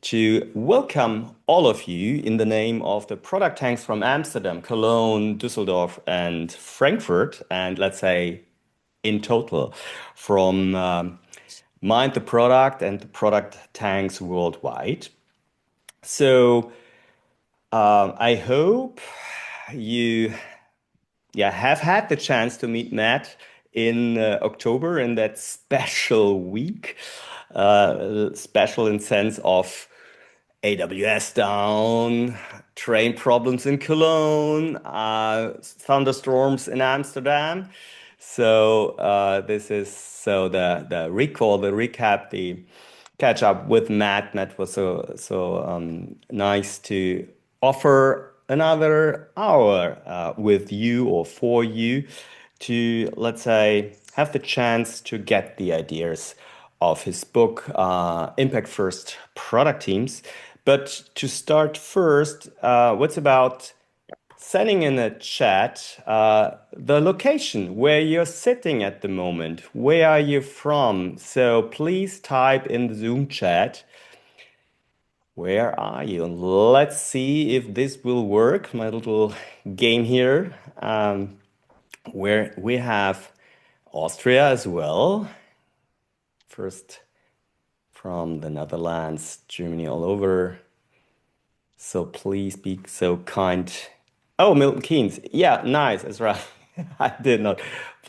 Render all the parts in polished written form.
to welcome all of you in the name of the product tanks from Amsterdam, Cologne, Dusseldorf, and Frankfurt, and let's say in total from Mind the Product and the product tanks worldwide. So I hope you have had the chance to meet Matt in October in that special week. Special in sense of AWS down, train problems in Cologne, thunderstorms in Amsterdam. So this is so the recall, the recap, the catch up with Matt. Matt was so nice to offer another hour with you or for you to, let's say, have the chance to get the ideas of his book, Impact First Product Teams. But to start first, what's about sending in a chat the location where you're sitting at the moment? Where are you from? So please type in the Zoom chat. Where are you? Let's see if this will work. My little game here, where we have Austria as well. First from the Netherlands, Germany all over. So please be so kind. Oh, Milton Keynes. Yeah, nice. That's right. I did not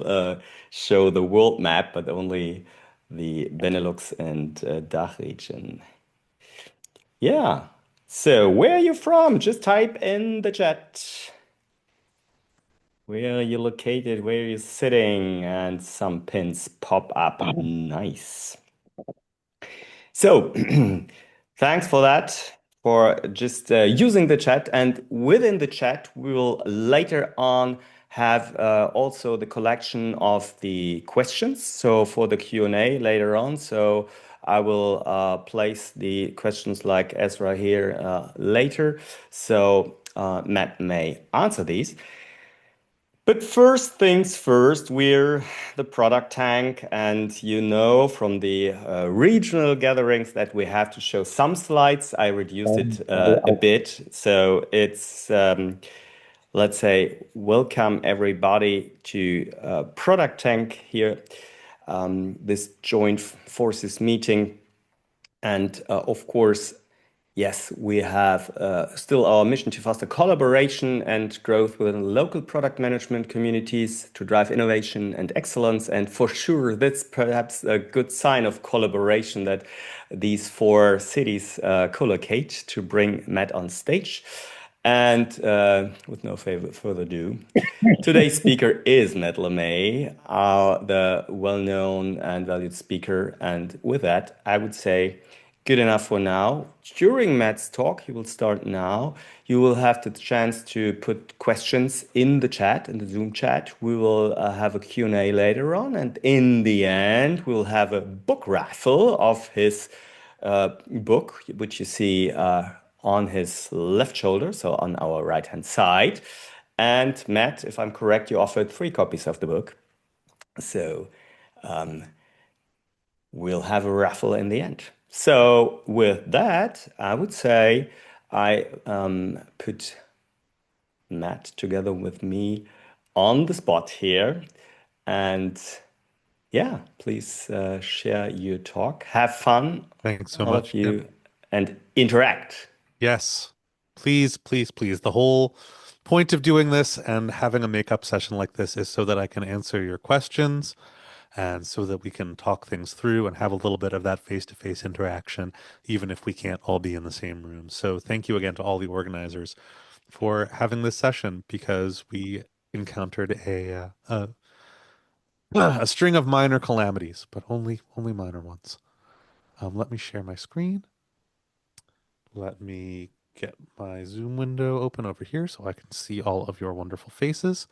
uh, show the world map, but only the Benelux and DACH region. Yeah. So where are you from? Just type in the chat. Where are you located? Where are you sitting? And some pins pop up. Nice. So thanks for that, for just using the chat. And within the chat, we will later on have also the collection of the questions. So for the Q&A later on. So I will place the questions like Ezra here later. So Matt may answer these. But first things first, we're the product tank, and you know from the regional gatherings that we have to show some slides. I reduced it a bit. So it's, let's say, welcome everybody to Product Tank here, this joint forces meeting. And of course, yes, we have still our mission to foster collaboration and growth within local product management communities to drive innovation and excellence. And for sure, that's perhaps a good sign of collaboration that these four cities collocate to bring Matt on stage. And with no further ado, today's speaker is Matt LeMay, the well-known and valued speaker. And with that, I would say, good enough for now. During Matt's talk, he will start now. You will have the chance to put questions in the chat, in the Zoom chat. We will have a Q&A later on. And in the end, we'll have a book raffle of his book, which you see on his left shoulder, so on our right-hand side. And Matt, if I'm correct, you offered 3 copies of the book. So we'll have a raffle in the end. So with that, I would say I put Matt together with me on the spot here. And yeah, please share your talk. Have fun, Thanks so all of much. Yep. you, and interact. Yes. Please, please, please. The whole point of doing this and having a makeup session like this is so that I can answer your questions and so that we can talk things through and have a little bit of that face-to-face interaction, even if we can't all be in the same room. So thank you again to all the organizers for having this session because we encountered a string of minor calamities, but only minor ones. Let me share my screen. Let me get my Zoom window open over here so I can see all of your wonderful faces.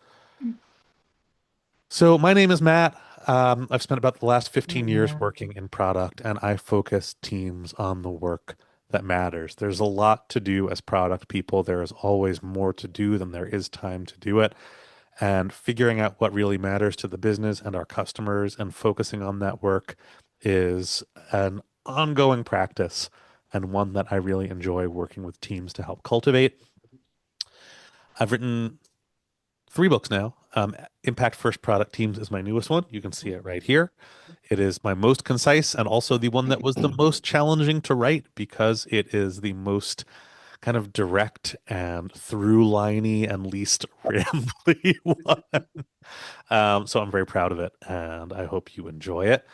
So my name is Matt. I've spent about the last 15 years working in product, and I focus teams on the work that matters. There's a lot to do as product people. There is always more to do than there is time to do it. And figuring out what really matters to the business and our customers and focusing on that work is an ongoing practice and one that I really enjoy working with teams to help cultivate. I've written 3 books now. Impact First Product Teams is my newest one. You can see it right here. It is my most concise and also the one that was the most challenging to write because it is the most kind of direct and through-liney and least rambly one. So I'm very proud of it, and I hope you enjoy it.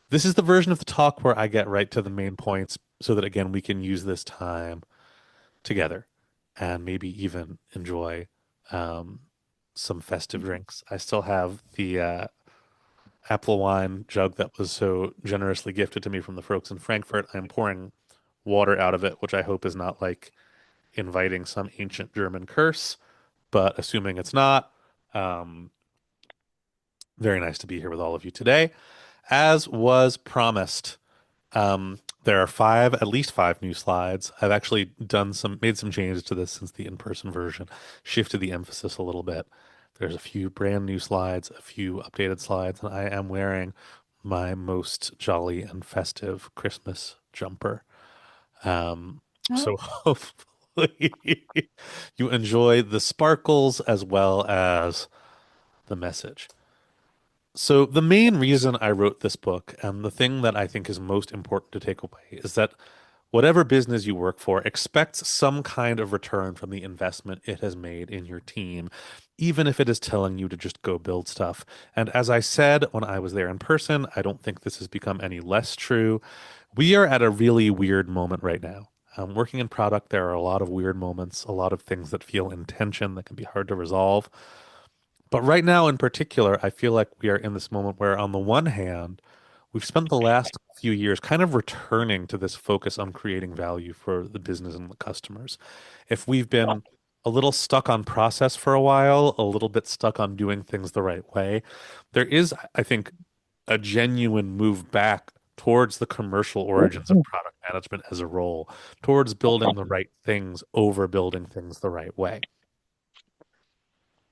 This is the version of the talk where I get right to the main points so that, again, we can use this time together and maybe even enjoy um, some festive drinks. I still have the apple wine jug that was so generously gifted to me from the folks in Frankfurt. I'm pouring water out of it, which I hope is not like inviting some ancient German curse, but assuming it's not, um, very nice to be here with all of you today. As was promised, there are at least five new slides. I've actually made some changes to this since the in-person version, shifted the emphasis a little bit. There's a few brand new slides, a few updated slides, and I am wearing my most jolly and festive Christmas jumper. So hopefully you enjoy the sparkles as well as the message. So the main reason I wrote this book and the thing that I think is most important to take away is that whatever business you work for expects some kind of return from the investment it has made in your team, even if it is telling you to just go build stuff. And as I said when I was there in person, I don't think this has become any less true. We are at a really weird moment right now. Working in product, there are a lot of weird moments, a lot of things that feel in tension that can be hard to resolve. But right now, in particular, I feel like we are in this moment where, on the one hand, we've spent the last few years kind of returning to this focus on creating value for the business and the customers. If we've been a little stuck on process for a while, a little bit stuck on doing things the right way, there is, I think, a genuine move back towards the commercial origins of product management as a role, towards building the right things over building things the right way.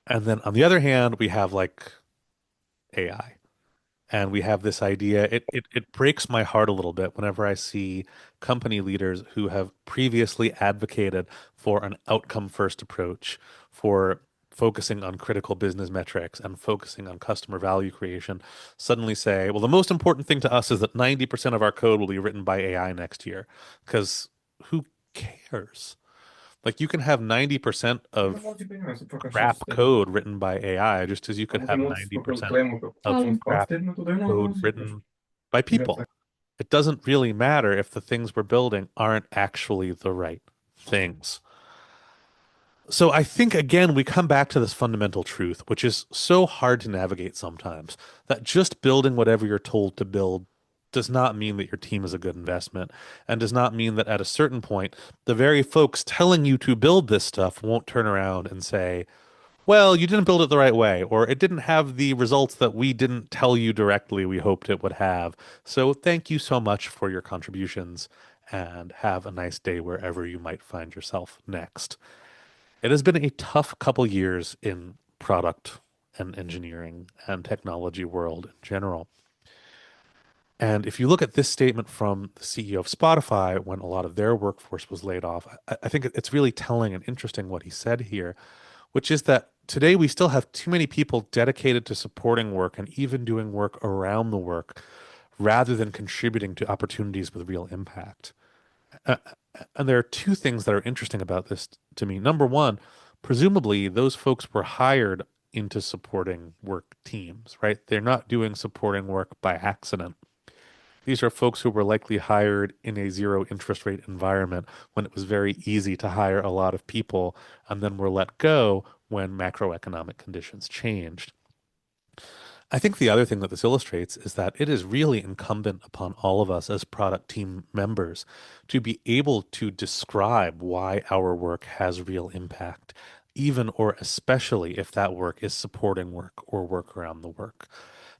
And then on the other hand, we have like AI. And we have this idea. It breaks my heart a little bit whenever I see company leaders who have previously advocated for an outcome first approach, for focusing on critical business metrics and focusing on customer value creation, suddenly say, well, the most important thing to us is that 90% of our code will be written by AI next year. Because who cares? Like you can have 90% of crap code written by AI, just as you could have 90% of crap code written by people. It doesn't really matter if the things we're building aren't actually the right things. So I think again we come back to this fundamental truth, which is so hard to navigate sometimes, that just building whatever you're told to build does not mean that your team is a good investment and does not mean that at a certain point the very folks telling you to build this stuff won't turn around and say, well, you didn't build it the right way, or it didn't have the results that we didn't tell you directly we hoped it would have. So thank you so much for your contributions and have a nice day wherever you might find yourself next. It has been a tough couple years in product and engineering and technology world in general. And if you look at this statement from the CEO of Spotify when a lot of their workforce was laid off, I think it's really telling and interesting what he said here, which is that today we still have too many people dedicated to supporting work and even doing work around the work rather than contributing to opportunities with real impact. Uh, and there are two things that are interesting about this to me. Number one, presumably those folks were hired into supporting work teams, right? They're not doing supporting work by accident. These are folks who were likely hired in a zero interest rate environment when it was very easy to hire a lot of people and then were let go when macroeconomic conditions changed. I think the other thing that this illustrates is that it is really incumbent upon all of us as product team members to be able to describe why our work has real impact, even or especially if that work is supporting work or work around the work.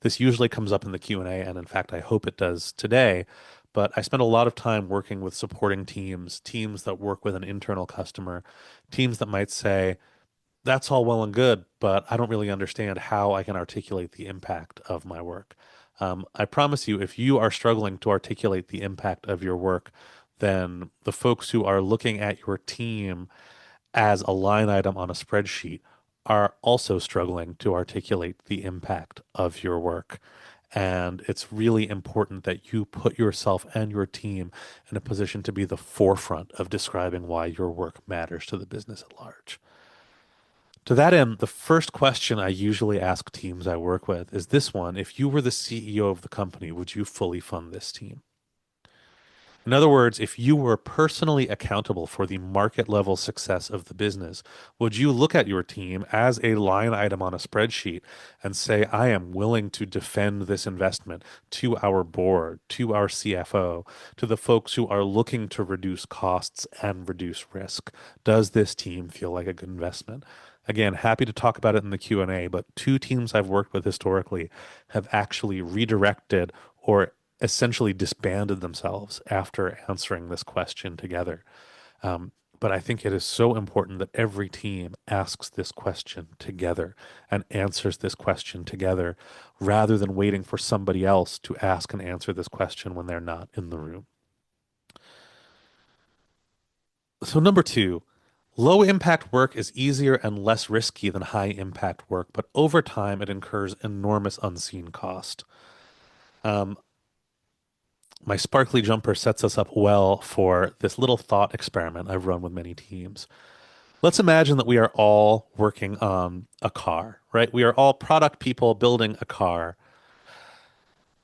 This usually comes up in the Q&A, and in fact, I hope it does today. But I spend a lot of time working with supporting teams, teams that work with an internal customer, teams that might say, that's all well and good, but I don't really understand how I can articulate the impact of my work. I promise you, if you are struggling to articulate the impact of your work, then the folks who are looking at your team as a line item on a spreadsheet are also struggling to articulate the impact of your work. And it's really important that you put yourself and your team in a position to be the forefront of describing why your work matters to the business at large. To that end, the first question I usually ask teams I work with is this one: if you were the CEO of the company, would you fully fund this team? In other words, if you were personally accountable for the market level success of the business, would you look at your team as a line item on a spreadsheet and say, I am willing to defend this investment to our board, to our CFO, to the folks who are looking to reduce costs and reduce risk? Does this team feel like a good investment? Again, happy to talk about it in the Q&A, but two teams I've worked with historically have actually redirected or essentially disbanded themselves after answering this question together. But I think it is so important that every team asks this question together and answers this question together rather than waiting for somebody else to ask and answer this question when they're not in the room. So, number two, low impact work is easier and less risky than high impact work, but over time it incurs enormous unseen cost. Um, my sparkly jumper sets us up well for this little thought experiment I've run with many teams. Let's imagine that we are all working on a car, right? We are all product people building a car.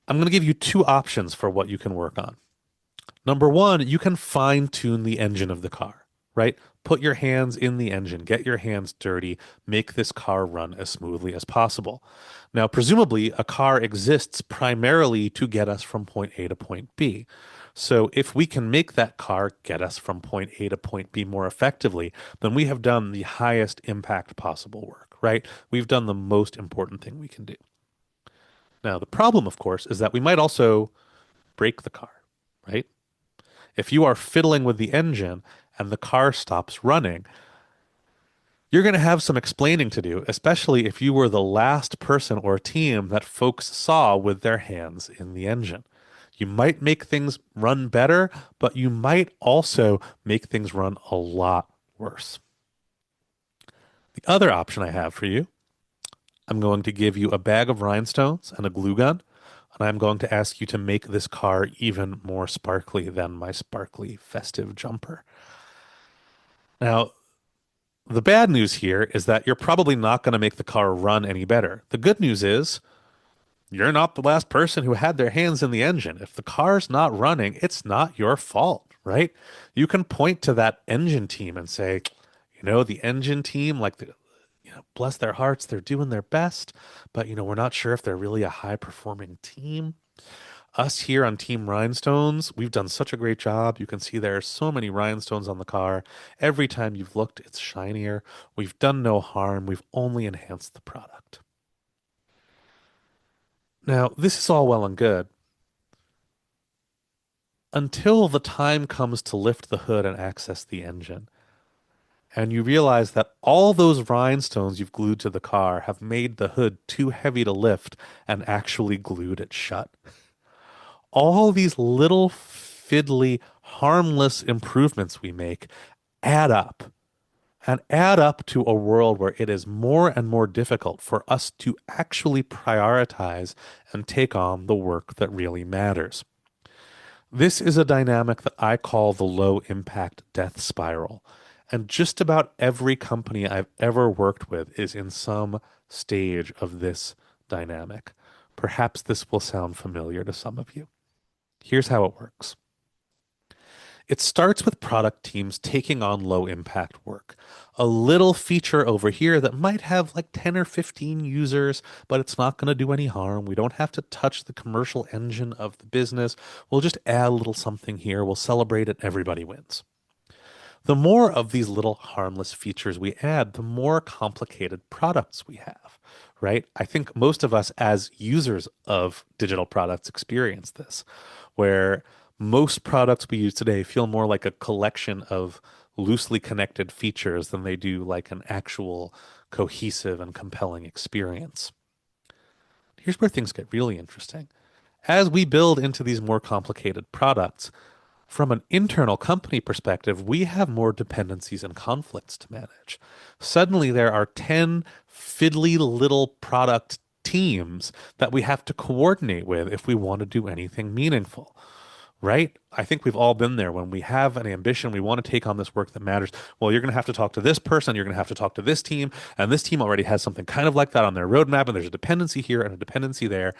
I'm going to give you two options for what you can work on. Number one, you can fine tune the engine of the car, right? Put your hands in the engine, get your hands dirty, make this car run as smoothly as possible. Now, presumably, a car exists primarily to get us from point A to point B. So if we can make that car get us from point A to point B more effectively, then we have done the highest impact possible work, right? We've done the most important thing we can do. Now, the problem, of course, is that we might also break the car, right? If you are fiddling with the engine and the car stops running, you're going to have some explaining to do, especially if you were the last person or team that folks saw with their hands in the engine. You might make things run better, but you might also make things run a lot worse. The other option I have for you, I'm going to give you a bag of rhinestones and a glue gun, and I'm going to ask you to make this car even more sparkly than my sparkly festive jumper. Now, the bad news here is that you're probably not going to make the car run any better. The good news is you're not the last person who had their hands in the engine. If the car's not running, it's not your fault, right? You can point to that engine team and say, the engine team, bless their hearts, they're doing their best, but, we're not sure if they're really a high performing team. Us here on Team Rhinestones, we've done such a great job. You can see there are so many rhinestones on the car. Every time you've looked, it's shinier. We've done no harm. We've only enhanced the product. Now, this is all well and good until the time comes to lift the hood and access the engine. And you realize that all those rhinestones you've glued to the car have made the hood too heavy to lift and actually glued it shut. All these little fiddly, harmless improvements we make add up and add up to a world where it is more and more difficult for us to actually prioritize and take on the work that really matters. This is a dynamic that I call the low impact death spiral. And just about every company I've ever worked with is in some stage of this dynamic. Perhaps this will sound familiar to some of you. Here's how it works. It starts with product teams taking on low impact work. A little feature over here that might have like 10 or 15 users, but it's not going to do any harm. We don't have to touch the commercial engine of the business. We'll just add a little something here. We'll celebrate it. Everybody wins. The more of these little harmless features we add, the more complicated products we have, right? I think most of us as users of digital products experience this, where most products we use today feel more like a collection of loosely connected features than they do like an actual cohesive and compelling experience. Here's where things get really interesting. As we build into these more complicated products, From an internal company perspective, we have more dependencies and conflicts to manage. Suddenly, there are 10 fiddly little product teams that we have to coordinate with if we want to do anything meaningful, right? I think we've all been there when we have an ambition, we want to take on this work that matters. Well, you're going to have to talk to this person, you're going to have to talk to this team, and this team already has something kind of like that on their roadmap, and there's a dependency here and a dependency there.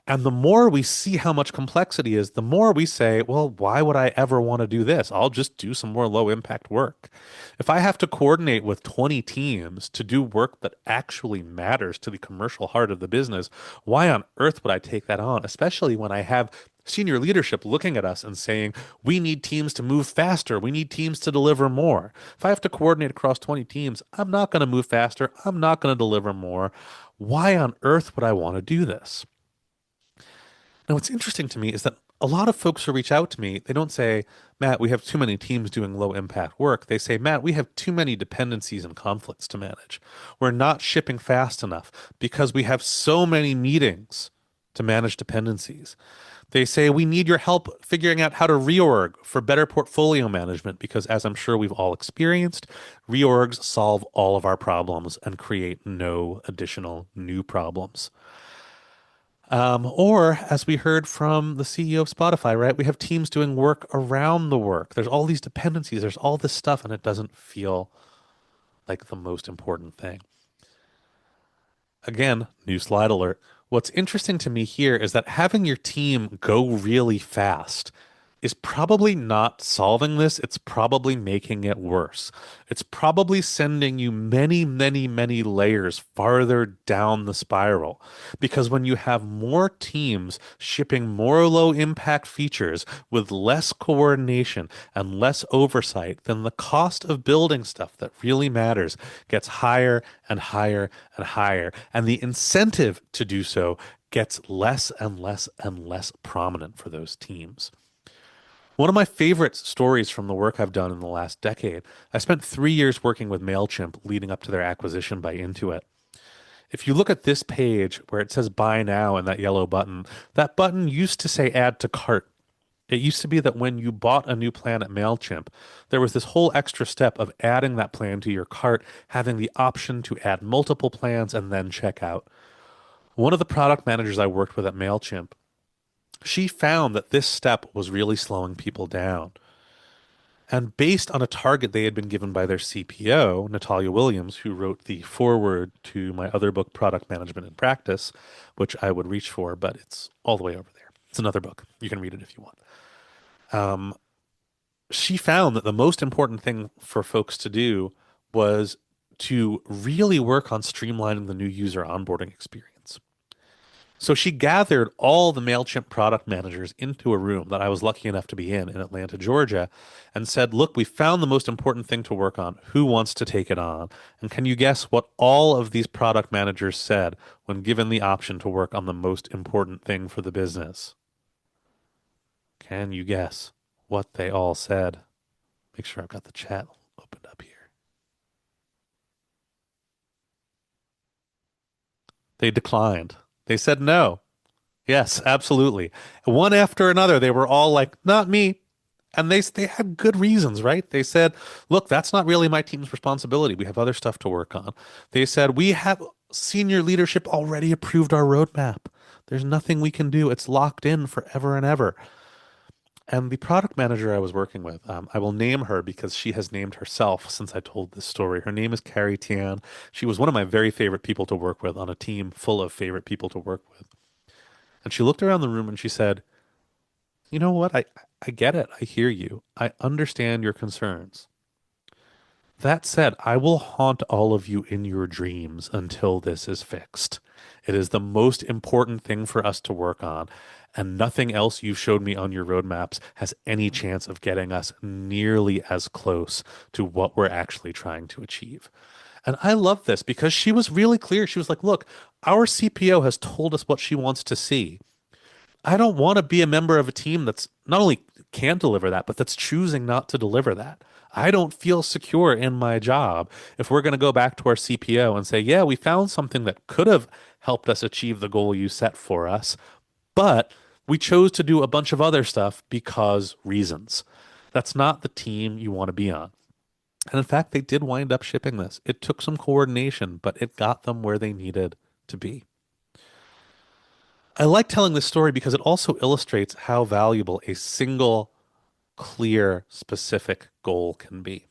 And the more we see how much complexity is, the more we say, well, why would I ever want to do this? I'll just do some more low impact work. If I have to coordinate with 20 teams to do work that actually matters to the commercial heart of the business, why on earth would I take that on? Especially when I have senior leadership looking at us and saying, we need teams to move faster. We need teams to deliver more. If I have to coordinate across 20 teams, I'm not going to move faster. I'm not going to deliver more. Why on earth would I want to do this? Now, what's interesting to me is that a lot of folks who reach out to me, they don't say, Matt, we have too many teams doing low impact work. They say, Matt, we have too many dependencies and conflicts to manage. We're not shipping fast enough because we have so many meetings to manage dependencies. They say, we need your help figuring out how to reorg for better portfolio management because, as I'm sure we've all experienced, reorgs solve all of our problems and create no additional new problems. Or, as we heard from the CEO of Spotify, right, we have teams doing work around the work. There's all these dependencies, there's all this stuff, and it doesn't feel like the most important thing. Again, new slide alert. What's interesting to me here is that having your team go really fast is probably not solving this. It's probably making it worse. It's probably sending you many, many, many layers farther down the spiral. Because when you have more teams shipping more low impact features with less coordination and less oversight, then the cost of building stuff that really matters gets higher and higher and higher. And the incentive to do so gets less and less and less prominent for those teams. One of my favorite stories from the work I've done in the last decade, I spent 3 years working with MailChimp leading up to their acquisition by Intuit. If you look at this page where it says buy now and that yellow button, that button used to say add to cart. It used to be that when you bought a new plan at MailChimp, there was this whole extra step of adding that plan to your cart, having the option to add multiple plans and then check out. One of the product managers I worked with at MailChimp, she found that this step was really slowing people down. And based on a target they had been given by their CPO, Natalia Williams, who wrote the foreword to my other book, Product Management in Practice, which I would reach for, but it's all the way over there. It's another book. You can read it if you want. She found that the most important thing for folks to do was to really work on streamlining the new user onboarding experience. So she gathered all the MailChimp product managers into a room that I was lucky enough to be in Atlanta, Georgia, and said, look, we found the most important thing to work on. Who wants to take it on? And can you guess what all of these product managers said when given the option to work on the most important thing for the business? Can you guess what they all said? Make sure I've got the chat opened up here. They declined. They said no. Yes, absolutely. One after another, they were all like, not me. And they had good reasons, right? They said, look, that's not really my team's responsibility. We have other stuff to work on. They said, we have senior leadership already approved our roadmap. There's nothing we can do. It's locked in forever and ever. And the product manager I was working with, I will name her because she has named herself since I told this story. Her name is Carrie Tian. She was one of my very favorite people to work with on a team full of favorite people to work with. And she looked around the room and she said, you know what? I get it. I hear you. I understand your concerns. That said, I will haunt all of you in your dreams until this is fixed. It is the most important thing for us to work on, and nothing else you showed me on your roadmaps has any chance of getting us nearly as close to what we're actually trying to achieve. And I love this because she was really clear. She was like, look, our CPO has told us what she wants to see. I don't want to be a member of a team that's not only can't deliver that, but that's choosing not to deliver that. I don't feel secure in my job if we're going to go back to our CPO and say, yeah, we found something that could have helped us achieve the goal you set for us, but We chose to do a bunch of other stuff because reasons. That's not the team you want to be on. And in fact, they did wind up shipping this. It took some coordination, but it got them where they needed to be. I like telling this story because it also illustrates how valuable a single, clear, specific goal can be.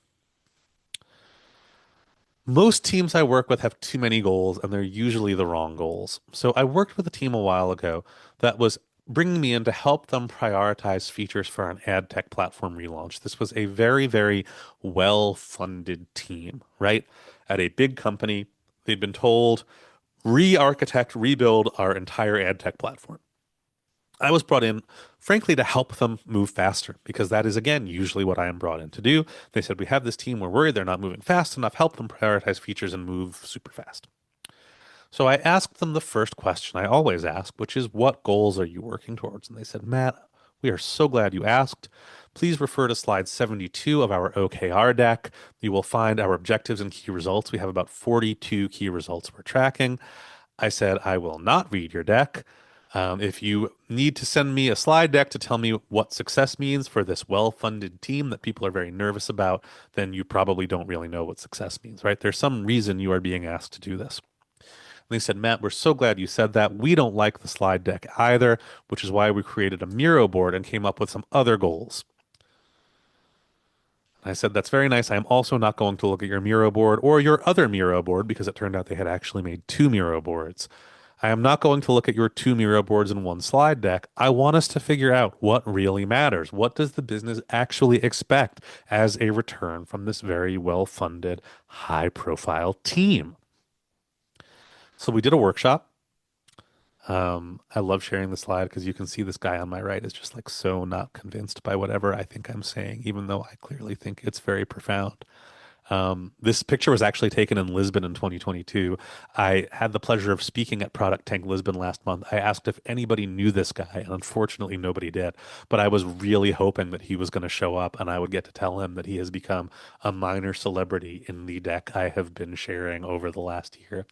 Most teams I work with have too many goals, and they're usually the wrong goals. So I worked with a team a while ago that was bringing me in to help them prioritize features for an ad tech platform relaunch. This was a very, very well-funded team, right? At a big company, they'd been told, re-architect, rebuild our entire ad tech platform. I was brought in, frankly, to help them move faster because that is, again, usually what I am brought in to do. They said, we have this team. We're worried they're not moving fast enough. Help them prioritize features and move super fast. So I asked them the first question I always ask, which is, what goals are you working towards? And they said, Matt, we are so glad you asked. Please refer to slide 72 of our OKR deck. You will find our objectives and key results. We have about 42 key results we're tracking. I said, I will not read your deck. If you need to send me a slide deck to tell me what success means for this well-funded team that people are very nervous about, then you probably don't really know what success means, right? There's some reason you are being asked to do this. And they said, Matt, we're so glad you said that. We don't like the slide deck either, which is why we created a Miro board and came up with some other goals. And I said, that's very nice. I am also not going to look at your Miro board or your other Miro board because it turned out they had actually made two Miro boards. I am not going to look at your two Miro boards in one slide deck. I want us to figure out what really matters. What does the business actually expect as a return from this very well-funded, high-profile team? So we did a workshop. I love sharing the slide because you can see this guy on my right is just like so not convinced by whatever I think I'm saying, even though I clearly think it's very profound. This picture was actually taken in Lisbon in 2022. I had the pleasure of speaking at Product Tank Lisbon last month. I asked if anybody knew this guy, and unfortunately nobody did. But I was really hoping that he was going to show up and I would get to tell him that he has become a minor celebrity in the deck I have been sharing over the last year.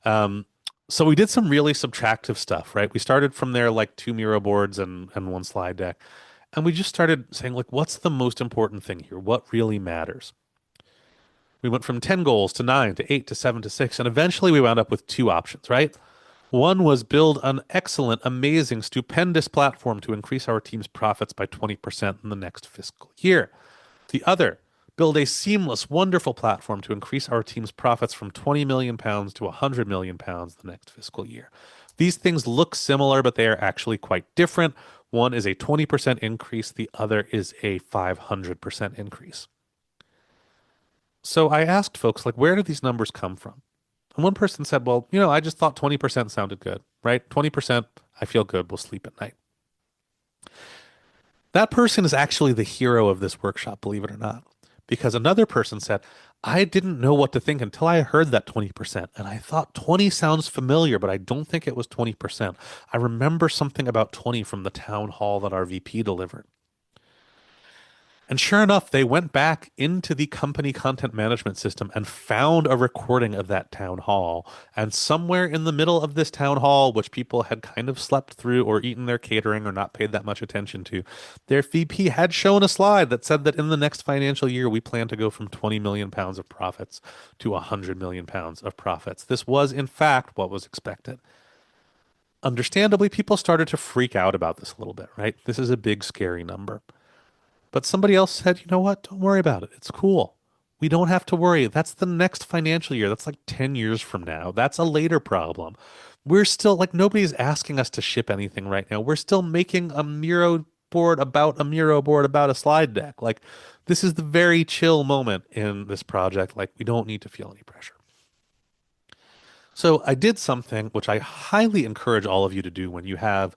Um, so we did some really subtractive stuff, right? We started from there like two Miro boards and one slide deck. And we just started saying, like, what's the most important thing here? What really matters? We went from 10 goals to 9 to 8 to 7 to 6, and eventually we wound up with two options, right? One was build an excellent, amazing, stupendous platform to increase our team's profits by 20% in the next fiscal year. The other, build a seamless, wonderful platform to increase our team's profits from 20 million pounds to 100 million pounds the next fiscal year. These things look similar, but they are actually quite different. One is a 20% increase, the other is a 500% increase. So I asked folks, like, where do these numbers come from? And one person said, well, I just thought 20% sounded good, right? 20%, I feel good, we'll sleep at night. That person is actually the hero of this workshop, believe it or not, because another person said, I didn't know what to think until I heard that 20%. And I thought 20 sounds familiar, but I don't think it was 20%. I remember something about 20 from the town hall that our VP delivered. And sure enough, they went back into the company content management system and found a recording of that town hall. And somewhere in the middle of this town hall, which people had kind of slept through or eaten their catering or not paid that much attention to, their VP had shown a slide that said that in the next financial year, we plan to go from 20 million pounds of profits to 100 million pounds of profits. This was, in fact, what was expected. Understandably, people started to freak out about this a little bit, right? This is a big, scary number. But somebody else said, you know what? Don't worry about it. It's cool. We don't have to worry. That's the next financial year. That's like 10 years from now. That's a later problem. We're still like nobody's asking us to ship anything right now. We're still making a Miro board about a Miro board about a slide deck. Like this is the very chill moment in this project. Like we don't need to feel any pressure. So I did something which I highly encourage all of you to do when you have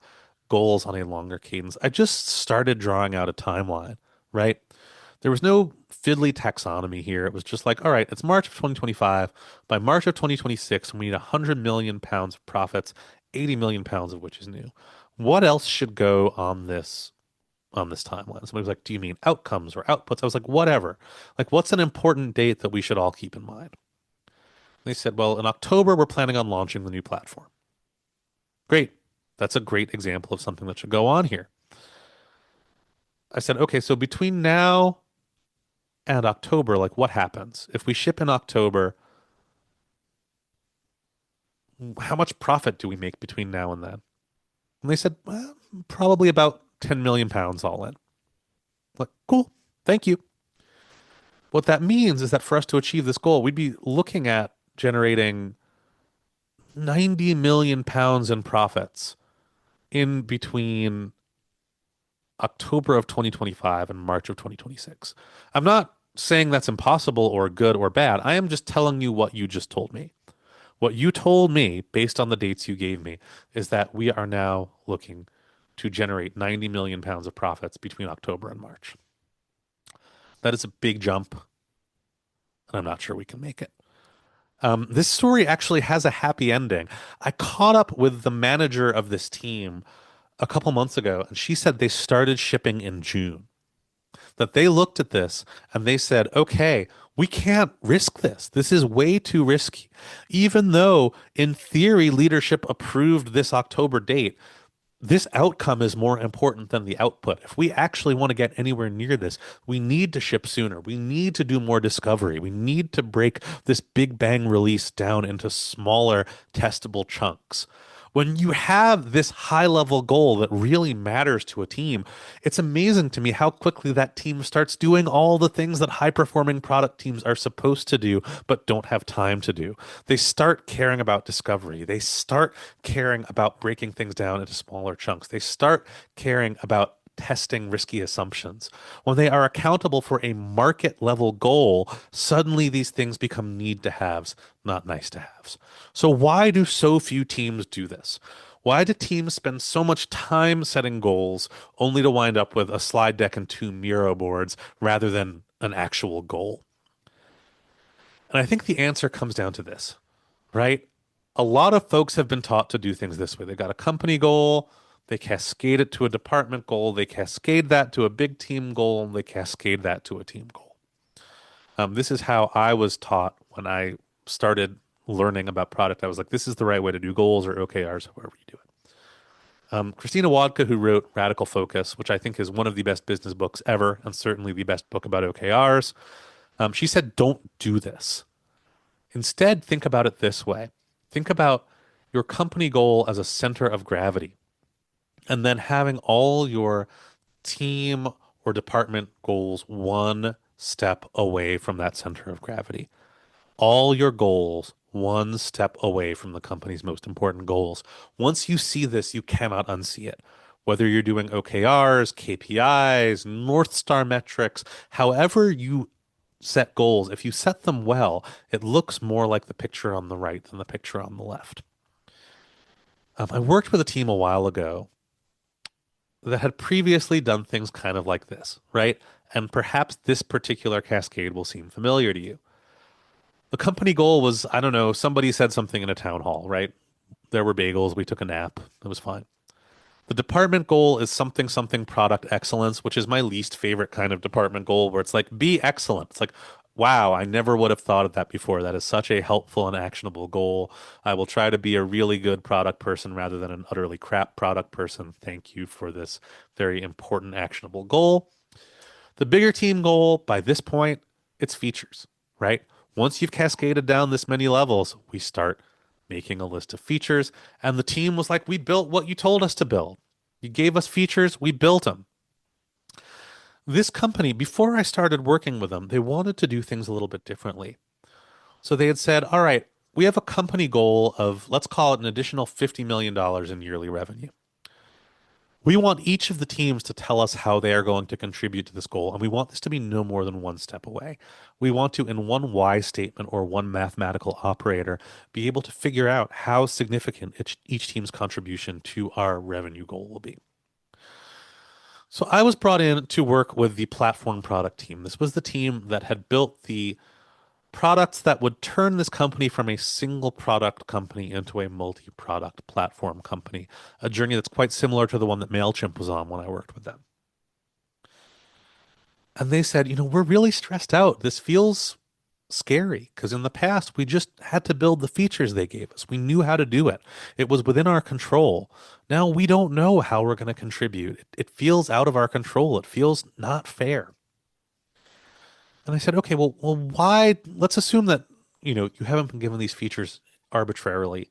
goals on a longer cadence. I just started drawing out a timeline, right? There was no fiddly taxonomy here. It was just like, all right, it's March of 2025. By March of 2026, we need 100 million pounds of profits, 80 million pounds of which is new. What else should go on this timeline? Somebody was like, do you mean outcomes or outputs? I was like, whatever. Like, what's an important date that we should all keep in mind? They said, well, in October, we're planning on launching the new platform. Great. That's a great example of something that should go on here. I said, okay, so between now and October, like what happens? If we ship in October, how much profit do we make between now and then? And they said, well, probably about 10 million pounds all in. Like, cool. Thank you. What that means is that for us to achieve this goal, we'd be looking at generating 90 million pounds in profits in between October of 2025 and March of 2026. I'm not saying that's impossible or good or bad. I am just telling you what you just told me. What you told me, based on the dates you gave me, is that we are now looking to generate 90 million pounds of profits between October and March. That is a big jump, and I'm not sure we can make it. This story actually has a happy ending. I caught up with the manager of this team a couple months ago, and she said they started shipping in June. That they looked at this and they said, okay, we can't risk this. This is way too risky. Even though, in theory, leadership approved this October date, this outcome is more important than the output. If we actually want to get anywhere near this, we need to ship sooner. We need to do more discovery. We need to break this big bang release down into smaller testable chunks. When you have this high level goal that really matters to a team, it's amazing to me how quickly that team starts doing all the things that high performing product teams are supposed to do, but don't have time to do. They start caring about discovery. They start caring about breaking things down into smaller chunks. They start caring about testing risky assumptions. When they are accountable for a market level goal, suddenly these things become need to haves, not nice to haves. So why do so few teams do this? Why do teams spend so much time setting goals only to wind up with a slide deck and two Miro boards rather than an actual goal? And I think the answer comes down to this, right? A lot of folks have been taught to do things this way. They got a company goal, they cascade it to a department goal, they cascade that to a big team goal, and they cascade that to a team goal. This is how I was taught when I started learning about product. I was like, this is the right way to do goals or OKRs, however you do it. Christina Wodka, who wrote Radical Focus, which I think is one of the best business books ever, and certainly the best book about OKRs, she said, don't do this. Instead, think about it this way. Think about your company goal as a center of gravity, and then having all your team or department goals one step away from that center of gravity. All your goals one step away from the company's most important goals. Once you see this, you cannot unsee it. Whether you're doing OKRs, KPIs, North Star metrics, however you set goals, if you set them well, it looks more like the picture on the right than the picture on the left. I worked with a team a while ago that had previously done things kind of like this, right? And perhaps this particular cascade will seem familiar to you. The company goal was, I don't know, somebody said something in a town hall, right? There were bagels, we took a nap, it was fine. The department goal is something, something product excellence, which is my least favorite kind of department goal, where it's like, be excellent. It's like, wow, I never would have thought of that before. That is such a helpful and actionable goal. I will try to be a really good product person rather than an utterly crap product person. Thank you for this very important, actionable goal. The bigger team goal, by this point, it's features, right? Once you've cascaded down this many levels, we start making a list of features. And the team was like, we built what you told us to build. You gave us features, we built them. This company, before I started working with them, they wanted to do things a little bit differently. So they had said, all right, we have a company goal of, let's call it an additional $50 million in yearly revenue. We want each of the teams to tell us how they are going to contribute to this goal, and we want this to be no more than one step away. We want to, in one why statement or one mathematical operator, be able to figure out how significant each team's contribution to our revenue goal will be. So I was brought in to work with the platform product team. This was the team that had built the products that would turn this company from a single product company into a multi-product platform company, a journey that's quite similar to the one that MailChimp was on when I worked with them. And they said, we're really stressed out. This feels scary because in the past we just had to build the features they gave us. We knew how to do it. It was within our control. Now we don't know how we're going to contribute. It feels out of our control. It feels not fair. And I said, okay, well, why? Let's assume that, you haven't been given these features arbitrarily.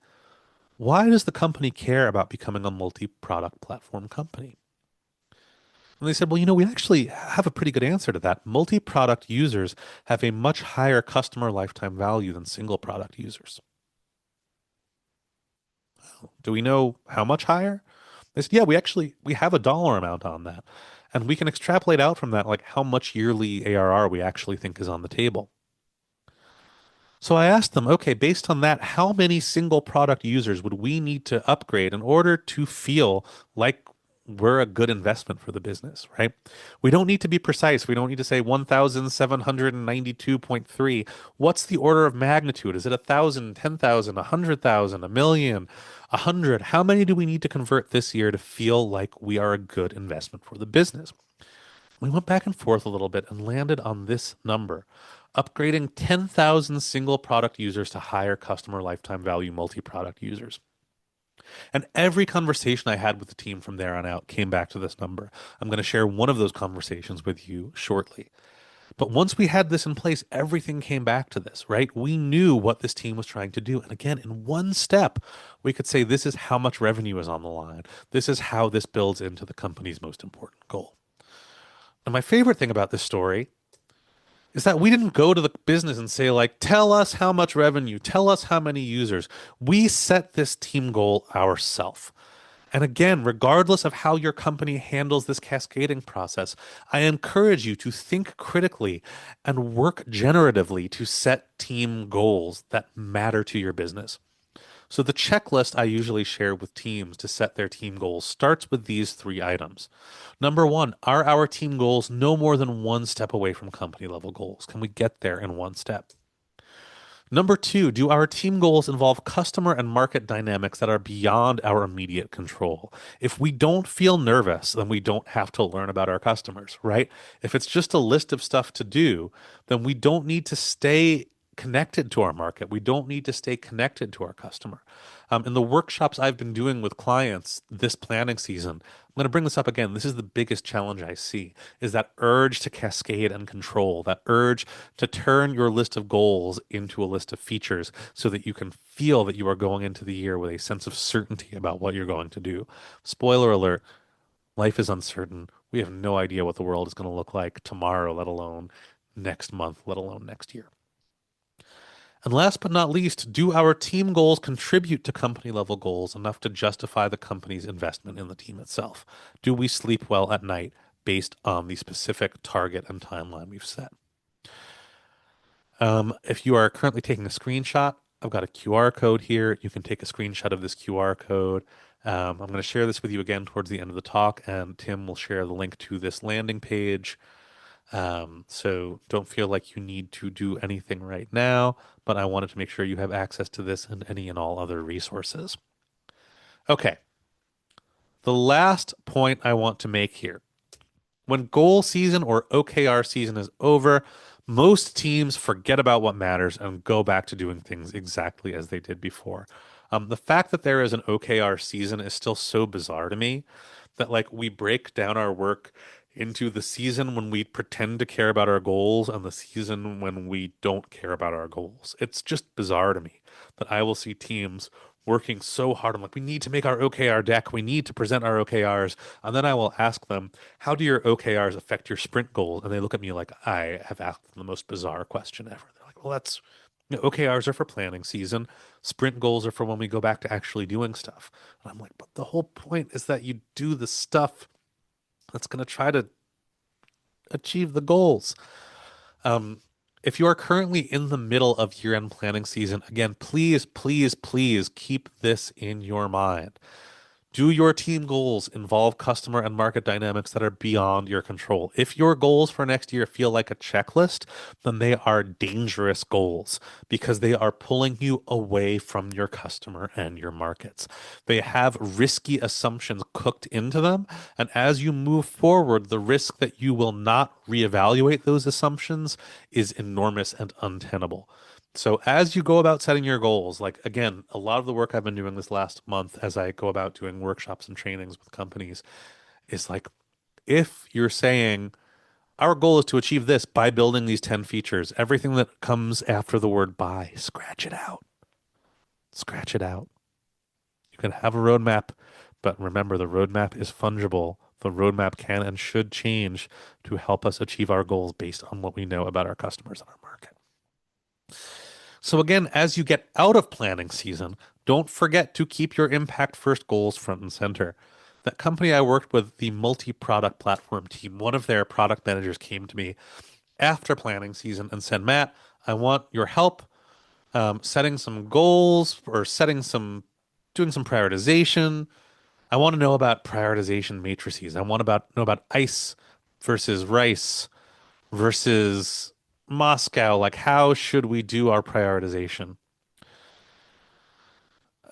Why does the company care about becoming a multi-product platform company? And they said, well, we actually have a pretty good answer to that. Multi-product users have a much higher customer lifetime value than single product users. Do we know how much higher? They said, yeah, we have a dollar amount on that. And we can extrapolate out from that, like how much yearly ARR we actually think is on the table. So I asked them, okay, based on that, how many single product users would we need to upgrade in order to feel like we're a good investment for the business, right? We don't need to be precise. We don't need to say 1,792.3. What's the order of magnitude? Is it 1,000, 10,000, 100,000, a million, 100? How many do we need to convert this year to feel like we are a good investment for the business? We went back and forth a little bit and landed on this number, upgrading 10,000 single product users to higher customer lifetime value multi-product users. And every conversation I had with the team from there on out came back to this number. I'm going to share one of those conversations with you shortly. But once we had this in place, everything came back to this, right? We knew what this team was trying to do. And again, in one step, we could say this is how much revenue is on the line. This is how this builds into the company's most important goal. And my favorite thing about this story is that we didn't go to the business and say, like, tell us how much revenue, tell us how many users. We set this team goal ourselves. And again, regardless of how your company handles this cascading process, I encourage you to think critically and work generatively to set team goals that matter to your business. So the checklist I usually share with teams to set their team goals starts with these three items. Number one, are our team goals no more than one step away from company level goals? Can we get there in one step? Number two, do our team goals involve customer and market dynamics that are beyond our immediate control? If we don't feel nervous, then we don't have to learn about our customers, right? If it's just a list of stuff to do, then we don't need to stay connected to our market. We don't need to stay connected to our customer. In the workshops I've been doing with clients this planning season, I'm going to bring this up again. This is the biggest challenge I see is that urge to cascade and control, that urge to turn your list of goals into a list of features so that you can feel that you are going into the year with a sense of certainty about what you're going to do. Spoiler alert, life is uncertain. We have no idea what the world is going to look like tomorrow, let alone next month, let alone next year. And last but not least, do our team goals contribute to company level goals enough to justify the company's investment in the team itself? Do we sleep well at night based on the specific target and timeline we've set? If you are currently taking a screenshot, I've got a QR code here. You can take a screenshot of this QR code. I'm going to share this with you again towards the end of the talk, and Tim will share the link to this landing page. So don't feel like you need to do anything right now, but I wanted to make sure you have access to this and any and all other resources. Okay. The last point I want to make here. When goal season or OKR season is over, most teams forget about what matters and go back to doing things exactly as they did before. The fact that there is an OKR season is still so bizarre to me that like we break down our work into the season when we pretend to care about our goals and the season when we don't care about our goals. It's just bizarre to me that I will see teams working so hard. I'm like, we need to make our OKR deck. We need to present our OKRs. And then I will ask them, how do your OKRs affect your sprint goals? And they look at me like I have asked them the most bizarre question ever. They're like, well, OKRs are for planning season. Sprint goals are for when we go back to actually doing stuff. And I'm like, but the whole point is that you do the stuff that's going to try to achieve the goals. Um, if you are currently in the middle of year-end planning season, again, please, please, please keep this in your mind. Do your team goals involve customer and market dynamics that are beyond your control? If your goals for next year feel like a checklist, then they are dangerous goals because they are pulling you away from your customer and your markets. They have risky assumptions cooked into them. And as you move forward, the risk that you will not reevaluate those assumptions is enormous and untenable. So as you go about setting your goals, like again, a lot of the work I've been doing this last month as I go about doing workshops and trainings with companies is like, if you're saying our goal is to achieve this by building these 10 features, everything that comes after the word by, scratch it out. Scratch it out. You can have a roadmap, but remember the roadmap is fungible. The roadmap can and should change to help us achieve our goals based on what we know about our customers and our market. So again, as you get out of planning season, don't forget to keep your impact first goals front and center. That company I worked with, the multi-product platform team, one of their product managers came to me after planning season and said, Matt, I want your help setting some goals or doing some prioritization. I want to know about prioritization matrices. I want know about ice versus rice versus Moscow. Like, how should we do our prioritization?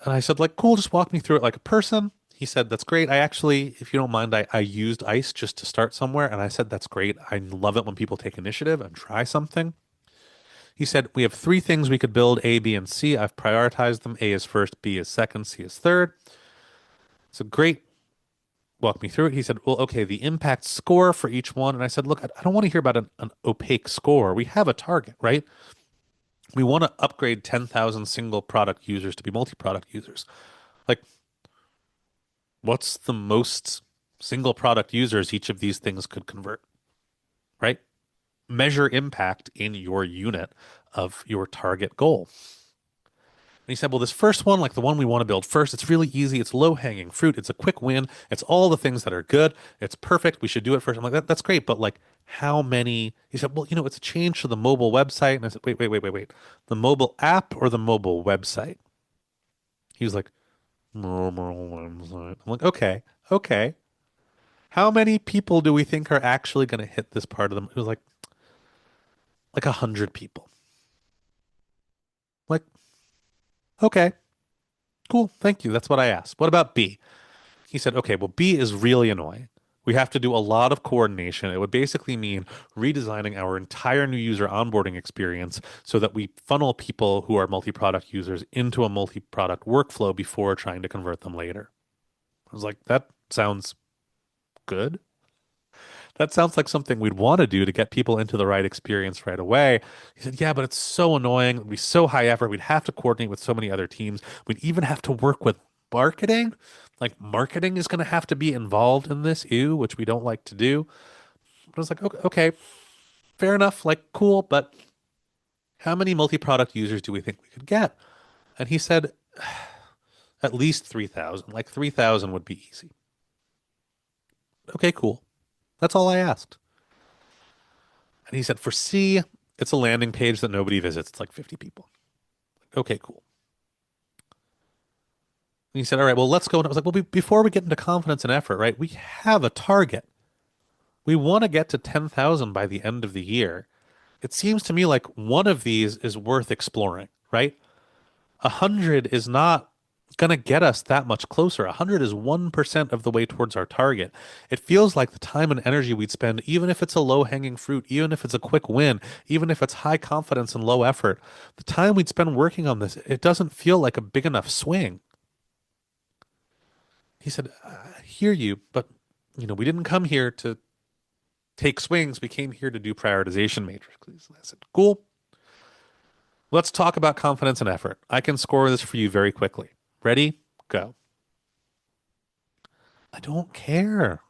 And I said, like, cool, just walk me through it like a person. He said, that's great. I actually, if you don't mind, I used ice just to start somewhere. And I said, that's great. I love it when people take initiative and try something. He said, we have three things we could build, A, B, and C. I've prioritized them. A is first, B is second, C is third. So great. Walk me through it. He said, well, okay, the impact score for each one. And I said, look, I don't want to hear about an opaque score. We have a target, right? We want to upgrade 10,000 single product users to be multi-product users. Like, what's the most single product users each of these things could convert, right? Measure impact in your unit of your target goal. And he said, well, this first one, like the one we want to build first, it's really easy. It's low hanging fruit. It's a quick win. It's all the things that are good. It's perfect. We should do it first. I'm like, that's great. But like, how many? He said, well, it's a change to the mobile website. And I said, wait. The mobile app or the mobile website? He was like, mobile website. I'm like, okay. How many people do we think are actually going to hit this part of them? It was like 100 people. Like, okay, cool, thank you. That's what I asked. What about B? He said, okay, well, B is really annoying. We have to do a lot of coordination. It would basically mean redesigning our entire new user onboarding experience so that we funnel people who are multi-product users into a multi-product workflow before trying to convert them later. I was like, that sounds good. That sounds like something we'd want to do to get people into the right experience right away. He said, yeah, but it's so annoying. It'd be so high effort. We'd have to coordinate with so many other teams. We'd even have to work with marketing. Like marketing is going to have to be involved in this, ew, which we don't like to do. But I was like, okay, fair enough. Like, cool. But how many multi-product users do we think we could get? And he said, at least 3,000. Like 3,000 would be easy. Okay, cool. That's all I asked. And he said, for C, it's a landing page that nobody visits. It's like 50 people. Okay, cool. And he said, all right, well, let's go. And I was like, well, before we get into confidence and effort, right, we have a target. We want to get to 10,000 by the end of the year. It seems to me like one of these is worth exploring, right? 100 is not going to get us that much closer. 100 is 1% of the way towards our target. It feels like the time and energy we'd spend, even if it's a low hanging fruit, even if it's a quick win, even if it's high confidence and low effort, the time we'd spend working on this, it doesn't feel like a big enough swing. He said, I hear you, but we didn't come here to take swings. We came here to do prioritization matrices. I said, cool. Let's talk about confidence and effort. I can score this for you very quickly. Ready? Go. I don't care.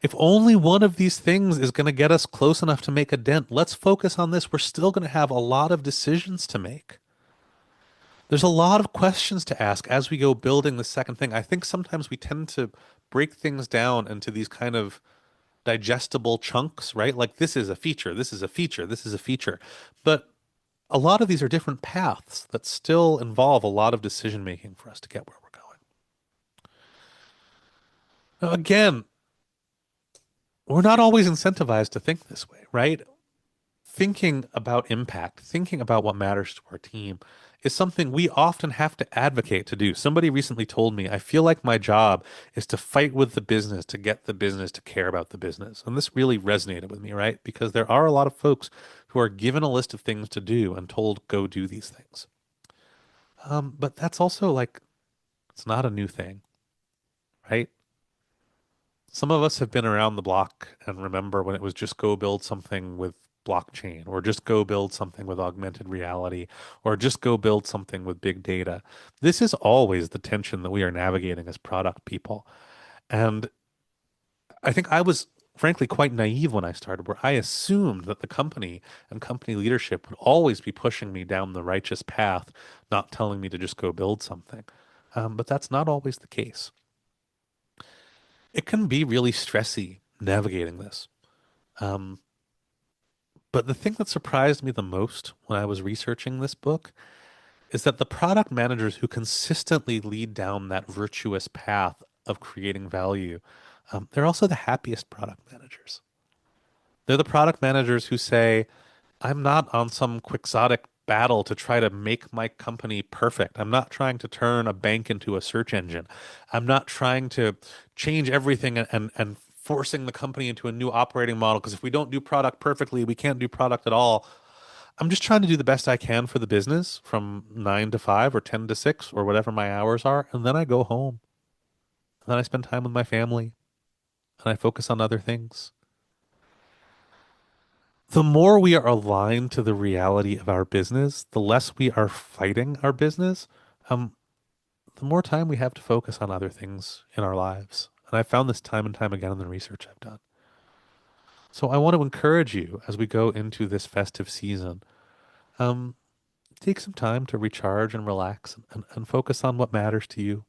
If only one of these things is going to get us close enough to make a dent, let's focus on this. We're still going to have a lot of decisions to make. There's a lot of questions to ask as we go building the second thing. I think sometimes we tend to break things down into these kind of digestible chunks, right? Like this is a feature, this is a feature, this is a feature. But a lot of these are different paths that still involve a lot of decision making for us to get where we're going. Now, again, we're not always incentivized to think this way, right? Thinking about impact, thinking about what matters to our team is something we often have to advocate to do. Somebody recently told me, I feel like my job is to fight with the business to get the business to care about the business. And this really resonated with me, right? Because there are a lot of folks who are given a list of things to do and told, go do these things. But that's also like, it's not a new thing, right? Some of us have been around the block and remember when it was just go build something with blockchain, or just go build something with augmented reality, or just go build something with big data. This is always the tension that we are navigating as product people. And I think I was frankly quite naive when I started, where I assumed that the company and company leadership would always be pushing me down the righteous path, not telling me to just go build something. But that's not always the case. It can be really stressy navigating this. Um, but the thing that surprised me the most when I was researching this book is that the product managers who consistently lead down that virtuous path of creating value, they're also the happiest product managers. They're the product managers who say, I'm not on some quixotic battle to try to make my company perfect. I'm not trying to turn a bank into a search engine. I'm not trying to change everything and forcing the company into a new operating model because if we don't do product perfectly, we can't do product at all. I'm just trying to do the best I can for the business from 9 to 5 or 10 to 6 or whatever my hours are. And then I go home. And then I spend time with my family and I focus on other things. The more we are aligned to the reality of our business, the less we are fighting our business, um, the more time we have to focus on other things in our lives. And I've found this time and time again in the research I've done. So I want to encourage you as we go into this festive season, um, take some time to recharge and relax and focus on what matters to you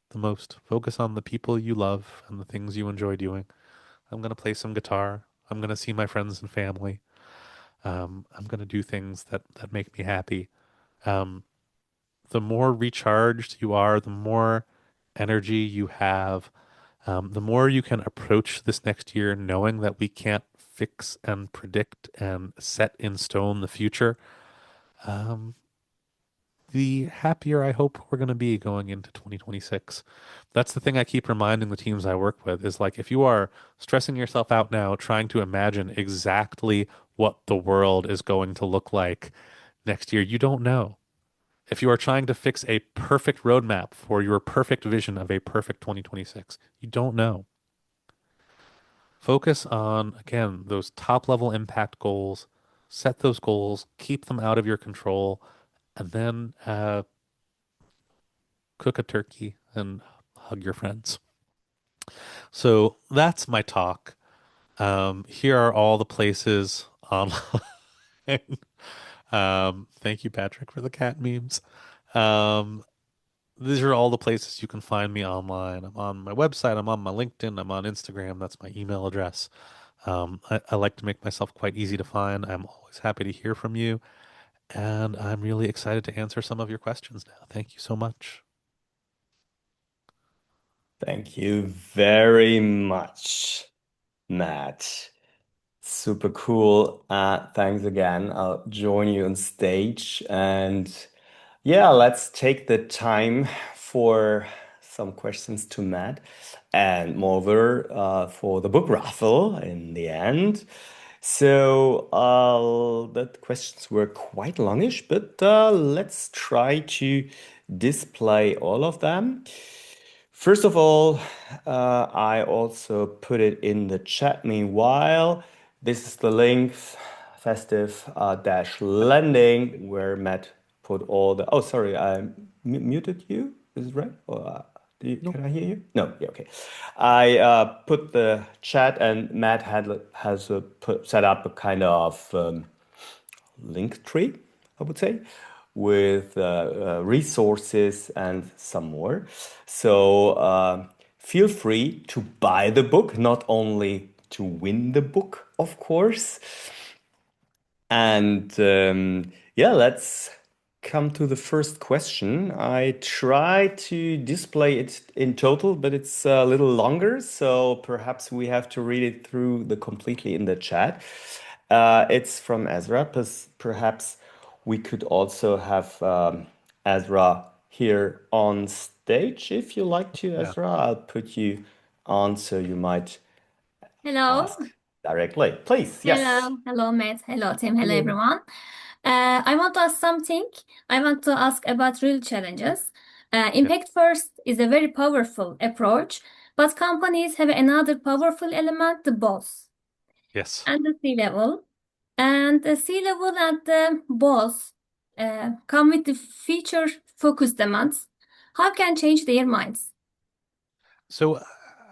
the most. Focus on the people you love and the things you enjoy doing. I'm going to play some guitar. I'm going to see my friends and family. I'm going to do things that make me happy. Um, the more recharged you are, the more energy you have, the more you can approach this next year knowing that we can't fix and predict and set in stone the future. Um, the happier I hope we're going to be going into 2026. That's the thing I keep reminding the teams I work with is like if you are stressing yourself out now trying to imagine exactly what the world is going to look like next year, you don't know. If you are trying to fix a perfect roadmap for your perfect vision of a perfect 2026, you don't know. Focus on, again, those top level impact goals, set those goals, keep them out of your control, and then cook a turkey and hug your friends. So that's my talk. Here are all the places online. Thank you, Patrick, for the cat memes. Um, these are all the places you can find me online. I'm on my website, I'm on my LinkedIn, I'm on Instagram. That's my email address. I like to make myself quite easy to find. I'm always happy to hear from you, and I'm really excited to answer some of your questions now. Thank you so much. Thank you very much, Matt. Super cool. Thanks again. I'll join you on stage. And yeah, let's take the time for some questions to Matt and moreover for the book raffle in the end. So the questions were quite longish, but let's try to display all of them. First of all, I also put it in the chat. Meanwhile, this is the link, festive dash landing, where Matt put all the. Oh, sorry, I muted you. Is it right? Or, Nope. can I hear you? No. Yeah. Okay. I put the chat, and Matt has set up a kind of link tree, I would say, with resources and some more. So feel free to buy the book, not only to win the book, of course. And yeah, let's come to the first question. I try to display it in total, but it's a little longer, so perhaps we have to read it through the completely in the chat. It's from Ezra. Perhaps we could also have Ezra here on stage if you like to, Yeah. Ezra. I'll put you on so you might Hello, ask directly. Please, yes. hello, Matt, hello, Tim, hello, Hello. everyone. I want to ask something. I want to ask about real challenges. Yeah. Impact first is a very powerful approach, but companies have another powerful element, the boss Yes. and the C-level. And the C-level and the boss come with the feature focus demands. How can change their minds? So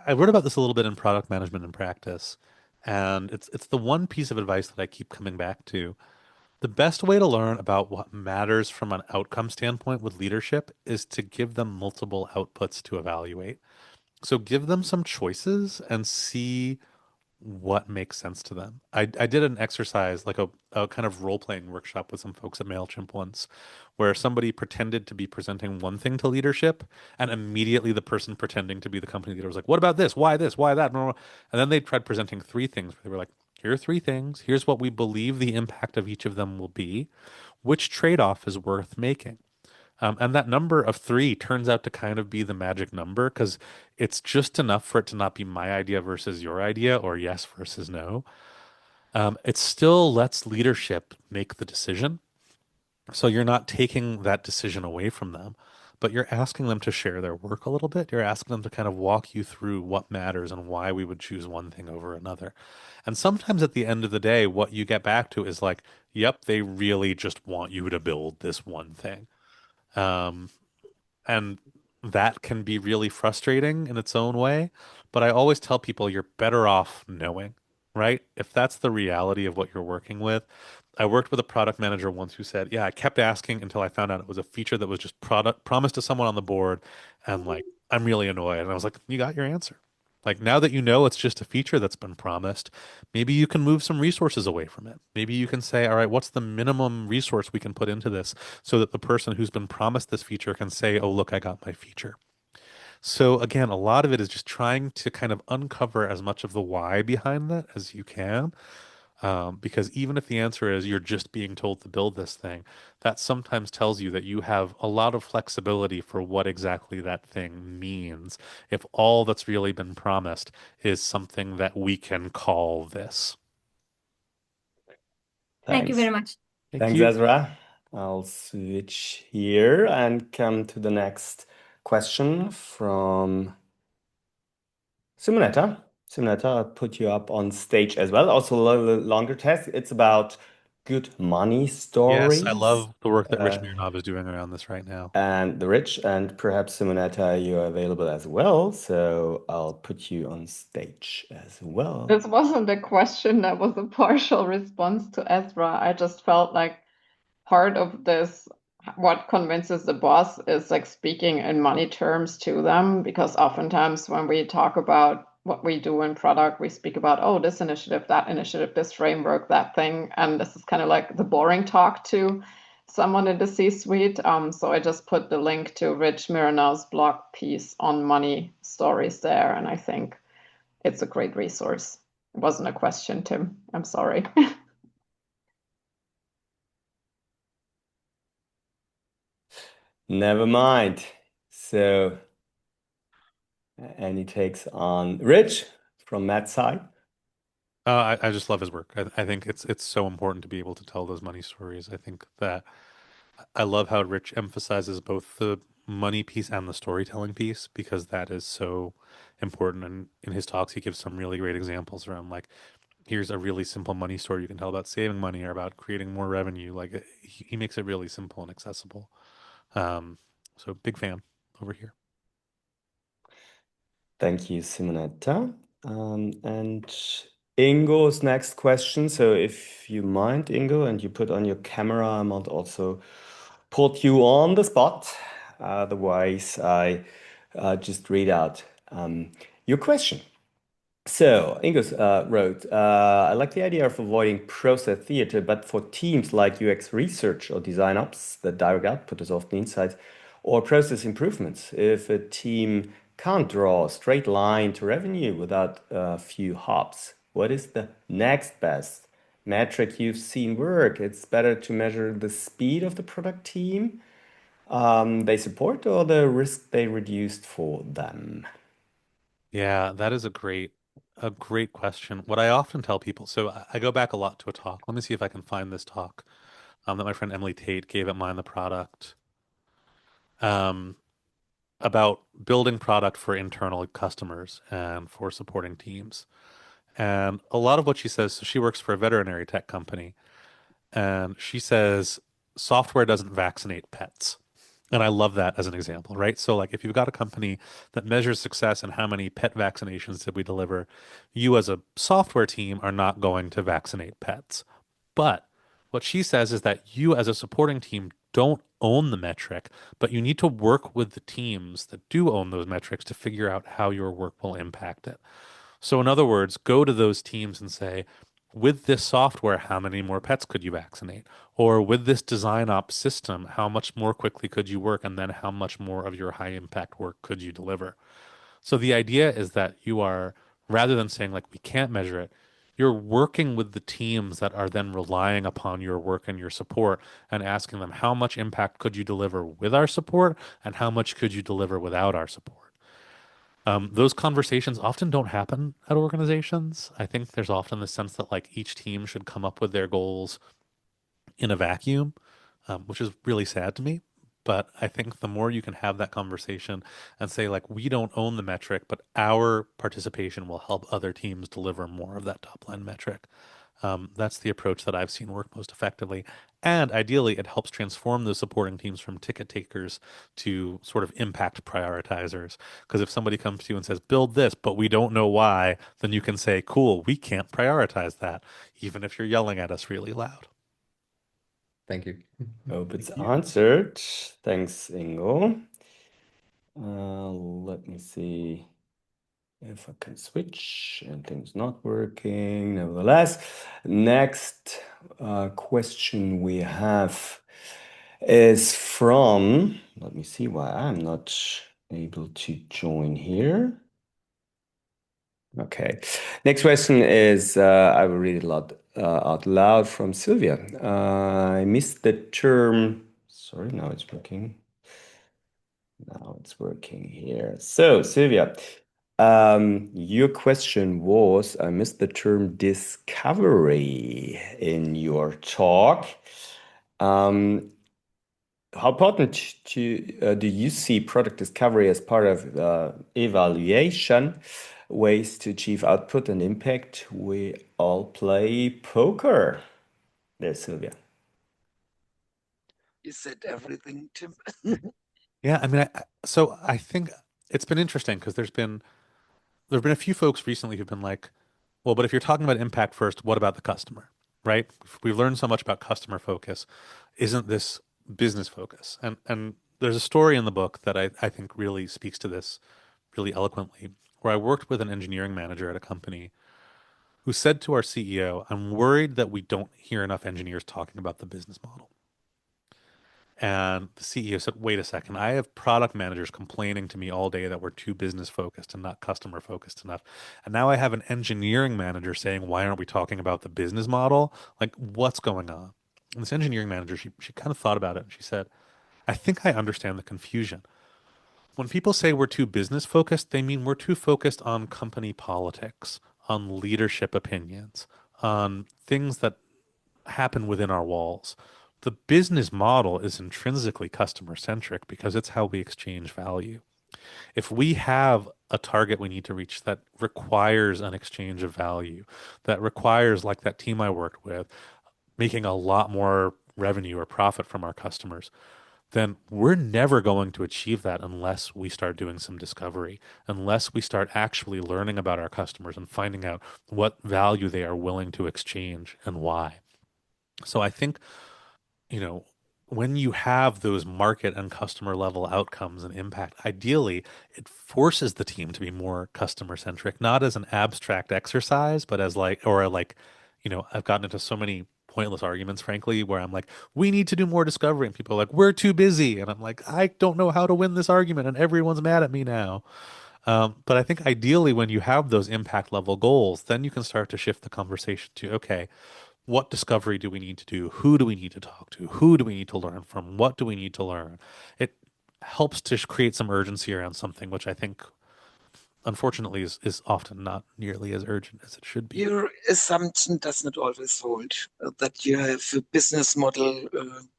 I wrote about this a little bit in product management and practice, and it's the one piece of advice that I keep coming back to. The best way to learn about what matters from an outcome standpoint with leadership is to give them multiple outputs to evaluate. So give them some choices and see what makes sense to them. I did an exercise, like a kind of role-playing workshop with some folks at MailChimp once, where somebody pretended to be presenting one thing to leadership, and immediately the person pretending to be the company leader was like, what about this? Why this? Why that? And then they tried presenting three things where they were like, here are three things. Here's what we believe the impact of each of them will be. Which trade-off is worth making? And that number of three turns out to kind of be the magic number because it's just enough for it to not be my idea versus your idea or yes versus no. It still lets leadership make the decision. So you're not taking that decision away from them, but you're asking them to share their work a little bit. You're asking them to kind of walk you through what matters and why we would choose one thing over another. And sometimes at the end of the day, what you get back to is like, yep, they really just want you to build this one thing. Um, and that can be really frustrating in its own way. But I always tell people you're better off knowing, right? If that's the reality of what you're working with. I worked with a product manager once who said, yeah, I kept asking until I found out it was a feature that was just product promised to someone on the board. And like, I'm really annoyed. And I was like, you got your answer. Like now that you know it's just a feature that's been promised, maybe you can move some resources away from it. Maybe you can say, all right, what's the minimum resource we can put into this so that the person who's been promised this feature can say, oh, look, I got my feature. So again, a lot of it is just trying to kind of uncover as much of the why behind that as you can. Because even if the answer is you're just being told to build this thing, that sometimes tells you that you have a lot of flexibility for what exactly that thing means. If all that's really been promised is something that we can call this. Thank you Thanks. very much. Thank Thanks, you. Ezra. I'll switch here and come to the next question from Simonetta. Simonetta, I'll put you up on stage as well. Also, a little longer test. It's about good money Yes, I stories. love the work that Rich Uh, Mironov is doing around this right now. and the rich, and perhaps Simonetta, you're available as well. So I'll put you on stage as well. This wasn't a question, that was a partial response to Ezra. I just felt like part of this, what convinces the boss is like speaking in money terms to them, because oftentimes when we talk about what we do in product, we speak about, oh, this initiative, this framework, that thing. And this is kind of like the boring talk to someone in the C-suite. So I just put the link to Rich Mironov's blog piece on money stories there. And I think it's a great resource. It wasn't a question, Tim. I'm sorry. Never mind. So, any takes on Rich from Matt's side? I just love his work. I think it's so important to be able to tell those money stories. I think that I love how Rich emphasizes both the money piece and the storytelling piece because that is so important. And in his talks, he gives some really great examples around like, here's a really simple money story you can tell about saving money or about creating more revenue. Like he makes it really simple and accessible. Um, so big fan over here. Thank you, Simonetta. And Ingo's next question. So if you mind, Ingo, and you put on your camera, I might also put you on the spot. Otherwise, I just read out your question. So, Ingus wrote, I like the idea of avoiding process theater, but for teams like UX research or design ops, the direct output is often insights or process improvements. If a team can't draw a straight line to revenue without a few hops, what is the next best metric you've seen work? It's better to measure the speed of the product team they support or the risk they reduced for them. Yeah, that is a great question. What I often tell people, so I go back a lot to a talk. Let me see if I can find this talk that my friend Emily Tate gave at Mind the Product um, about building product for internal customers and for supporting teams. And a lot of what she says, so she works for a veterinary tech company, and she says software doesn't vaccinate pets. And I love that as an example, right? So, like, if you've got a company that measures success and how many pet vaccinations did we deliver, you as a software team are not going to vaccinate pets. But what she says is that you as a supporting team don't own the metric, but you need to work with the teams that do own those metrics to figure out how your work will impact it. So, in other words, go to those teams and say, with this software, how many more pets could you vaccinate? Or with this design ops system, how much more quickly could you work? And then how much more of your high impact work could you deliver? So the idea is that you are, rather than saying like, we can't measure it, you're working with the teams that are then relying upon your work and your support and asking them, how much impact could you deliver with our support? And how much could you deliver without our support? Those conversations often don't happen at organizations. I think there's often the sense that like each team should come up with their goals in a vacuum, which is really sad to me. But I think the more you can have that conversation and say, like, we don't own the metric, but our participation will help other teams deliver more of that top line metric. That's the approach that I've seen work most effectively. And ideally, it helps transform those supporting teams from ticket takers to sort of impact prioritizers. Because if somebody comes to you and says, build this, but we don't know why, then you can say, cool, we can't prioritize that, even if you're yelling at us really loud. Thank you. Hope it's Thank you. answered. Thanks, Ingo. Let me see if I can switch. Anything's not working. Nevertheless, next question we have is from, let me see why I'm not able to join here. Okay. Next question is, I will read it out loud from Sylvia. I missed the term. Sorry, now it's working. Now it's working here. So, Sylvia, your question was, I missed the term discovery in your talk. How important do you see product discovery as part of evaluation? Ways to achieve output and impact? We all play poker. There's Sylvia. You said everything, Tim. Yeah, I mean, so I think it's been interesting because there've been a few folks recently who've been like, well, but if you're talking about impact first, what about the customer, right? We've learned so much about customer focus. Isn't this business focus? And there's a story in the book that I think really speaks to this really eloquently, where I worked with an engineering manager at a company who said to our CEO, I'm worried that we don't hear enough engineers talking about the business model. And the CEO said, wait a second, I have product managers complaining to me all day that we're too business focused and not customer focused enough. And now I have an engineering manager saying, why aren't we talking about the business model? Like, what's going on? And this engineering manager, she kind of thought about it and she said, I think I understand the confusion. When people say we're too business focused, they mean we're too focused on company politics, on leadership opinions, on things that happen within our walls. The business model is intrinsically customer centric because it's how we exchange value. If we have a target we need to reach that requires an exchange of value, that requires, like that team I worked with, making a lot more revenue or profit from our customers, then we're never going to achieve that unless we start doing some discovery, unless we start actually learning about our customers and finding out what value they are willing to exchange and why. So I think, you know, when you have those market and customer level outcomes and impact, ideally, it forces the team to be more customer centric, not as an abstract exercise, but as I've gotten into so many pointless arguments, frankly, where I'm like, we need to do more discovery. And people are like, we're too busy. And I'm like, I don't know how to win this argument. And everyone's mad at me now. But I think ideally, when you have those impact level goals, then you can start to shift the conversation to, okay, what discovery do we need to do? Who do we need to talk to? Who do we need to learn from? What do we need to learn? It helps to create some urgency around something, which I think, unfortunately, is often not nearly as urgent as it should be. Your assumption does not always hold, that you have a business model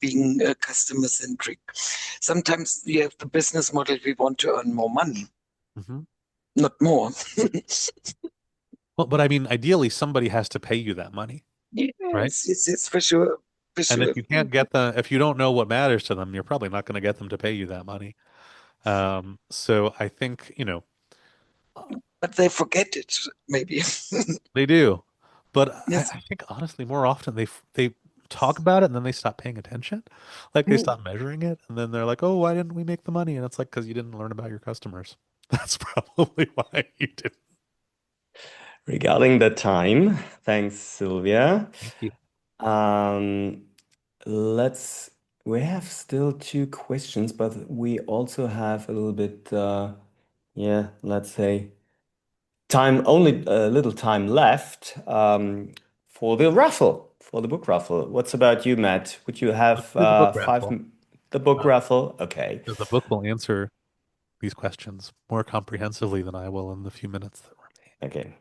being customer centric. Sometimes we have the business model, we want to earn more money, not more. Well, but I mean, ideally, somebody has to pay you that money, right? Yes, for sure. For And sure. if you can't get them, if you don't know what matters to them, you're probably not going to get them to pay you that money. So I think, But they forget it, maybe. they do. But Yes. I think honestly, more often they talk about it and then they stop paying attention. Like they Mm. stop measuring it and then they're like, oh, why didn't we make the money? And it's like, because you didn't learn about your customers. That's probably why you didn't. Regarding the time, thanks, Sylvia. Thank you. We have still two questions, but we also have a little bit, let's say only a little time left for the raffle, for the book raffle. What's about you, Matt? Would you have Do the book raffle. the book raffle? Okay. Because the book will answer these questions more comprehensively than I will in the few minutes that remain. Okay.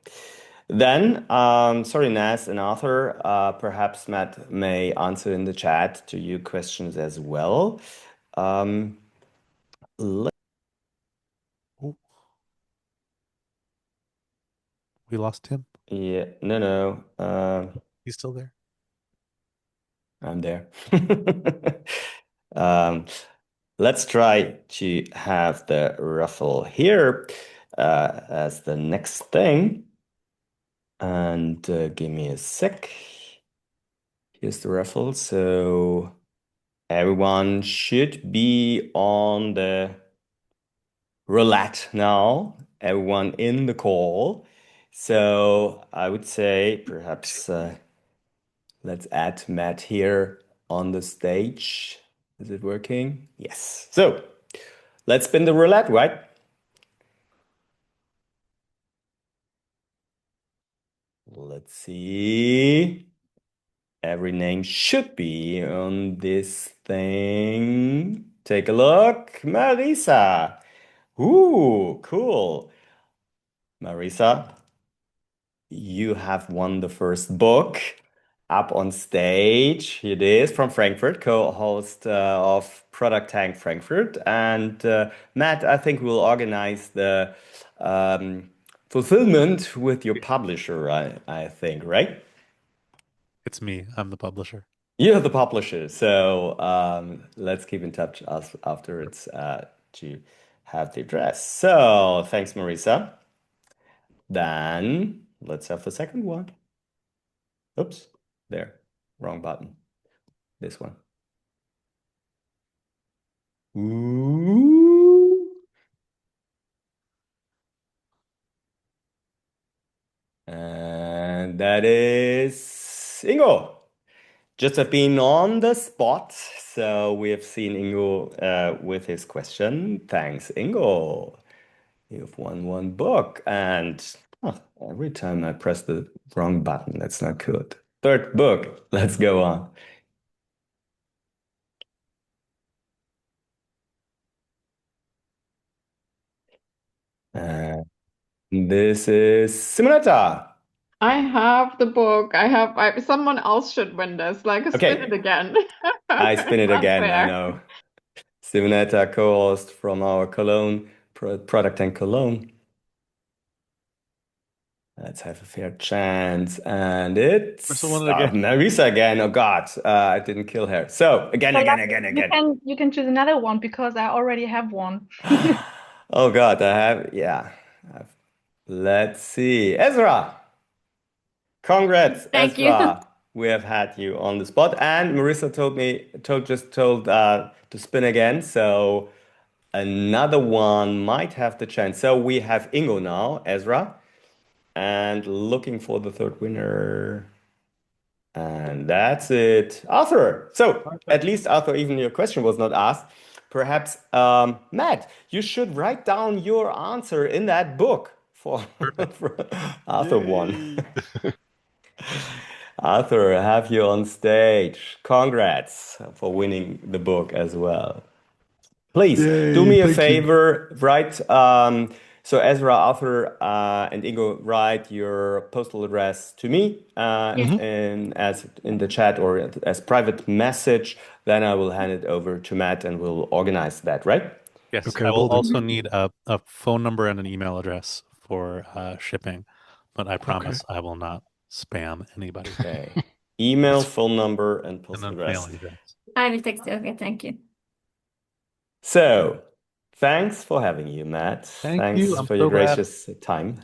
Then, sorry, Nas and Arthur, perhaps Matt may answer in the chat to your questions as well. We lost him. Yeah, no. He's still there. I'm there. Let's try to have the raffle here as the next thing. And give me a sec. Here's the raffle. So everyone should be on the roulette now. Everyone in the call. So I would say perhaps let's add Matt here on the stage. Is it working? Yes. So let's spin the roulette, right? Let's see. Every name should be on this thing. Take a look. Marisa. Ooh, cool. Marisa, you have won the first book. Up on stage, here it is from Frankfurt, co-host of Product Tank Frankfurt. And Matt, I think we'll organize the fulfillment with your publisher, I think, right? It's me. I'm the publisher. You're the publisher. So let's keep in touch afterwards to have the address. So thanks, Marisa. Then let's have the second one. Oops, there, wrong button. This one. Ooh. And that is Ingo. Just have been on the spot. So we have seen Ingo with his question. Thanks, Ingo. You've won one book. And every time I press the wrong button, that's not good. Third book. Let's go on. This is Simonetta. I have the book. Someone else should win this. Like, spin it again. I spin it again, I Unfair. know. Simonetta, co-host from our Cologne, Product Tank Cologne. Let's have a fair chance. And it's Marisa again. Oh God, I didn't kill her. So again. You can choose another one because I already have one. Oh God, Let's see. Ezra. Congrats, Thank Ezra. we have had you on the spot. And Marissa just told to spin again. So another one might have the chance. So we have Ingo now, Ezra, and looking for the third winner. And that's it. Arthur. So at least Arthur, even your question was not asked. Perhaps, Matt, you should write down your answer in that book for Arthur won. Arthur, I have you on stage. Congrats for winning the book as well. Please do me a favor, write so Ezra, Arthur, and Ingo, write your postal address to me in the chat or as private message. Then I will hand it over to Matt and we'll organize that, right? Yes, Okay, I will will do. also need a phone number and an email address for shipping, but I promise I will not spam anybody. Okay. Email, phone number, and And postal then address. mailing address. I will text you. Okay, thank you. So, thanks for having you, Matt. Thank you. I'm for your so glad. gracious time.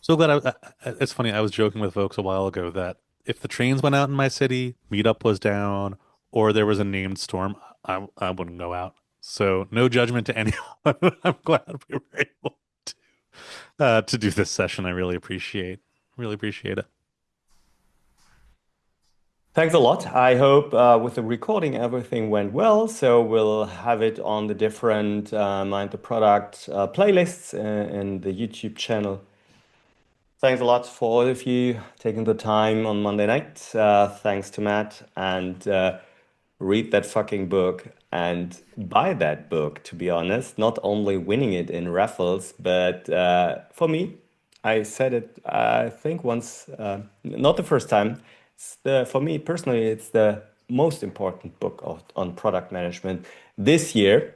So glad. It's funny. I was joking with folks a while ago that if the trains went out in my city, Meetup was down, or there was a named storm, I wouldn't go out. So no judgment to anyone. I'm glad we were able to do this session. I really appreciate it. Thanks a lot. I hope with the recording everything went well. So we'll have it on the different Mind the Product playlists in the YouTube channel. Thanks a lot for all of you taking the time on Monday night. Thanks to Matt, and read that fucking book and buy that book, to be honest. Not only winning it in raffles, but for me, I said it, I think once, not the first time. For me personally, it's the most important book on product management this year.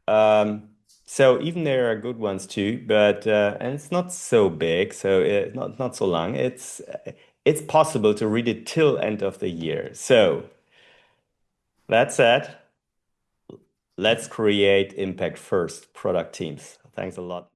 So even there are good ones too, but and it's not so big, so not so long. It's possible to read it till end of the year. So that said, let's create impact first product teams. Thanks a lot.